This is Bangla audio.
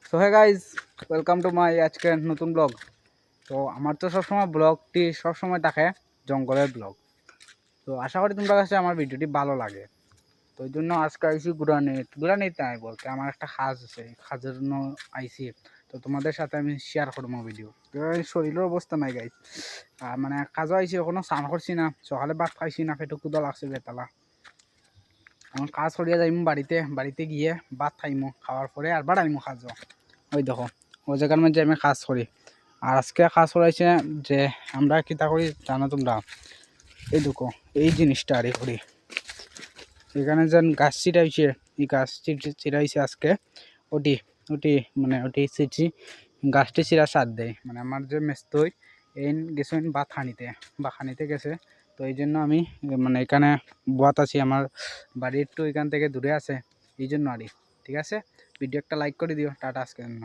So hey guys, welcome to my আজকের নতুন ব্লগ। তো আমার তো সবসময় ব্লগটি সবসময় থাকে জঙ্গলের ব্লগ। তো আশা করি তোমরা কাছে আমার ভিডিওটি ভালো লাগে। তো ওই জন্য আজকে আইসি গুড়ানিতে নাই বলতে আমার একটা কাজ আছে, কাজের জন্য আইসি। তো তোমাদের সাথে আমি শেয়ার করবো ভিডিও। তো এই শরীরের অবস্থা নাই গাইজ, মানে কাজও আইসি, এখনো স্নান করছি না, সকালে ভাত খাইছি না, পেটে কুদা লাগছে বেতালা। আমার কাজ করিয়া যাইমু বাড়িতে গিয়ে ভাত খাইমু, খাওয়ার পরে আর বাড়াইমু কাজও। ওই দেখো ওই জায়গার মধ্যে আমি কাজ করি। আর আজকে কাজ করাইছে যে আমরা কিতা করি জানো তোমরা, এই দেখো এই জিনিসটা আরে করি। এখানে যেন গাছ চিরাইছে, এই গাছ চিরাইছে আজকে, ওটি ওটি মানে ওটি চিরছি, গাছটি চিরা সার দেয়। মানে আমার যে মেস্তই এই গেছেন বা খানিতে গেছে। তো এই জন্য আমি মানে এখানে বাত আছি, আমার বাড়ি একটু এখান থেকে দূরে আছে, এই জন্য আরই। ঠিক আছে, ভিডিও একটা লাইক করে দিও। টাটা আজকের জন্য।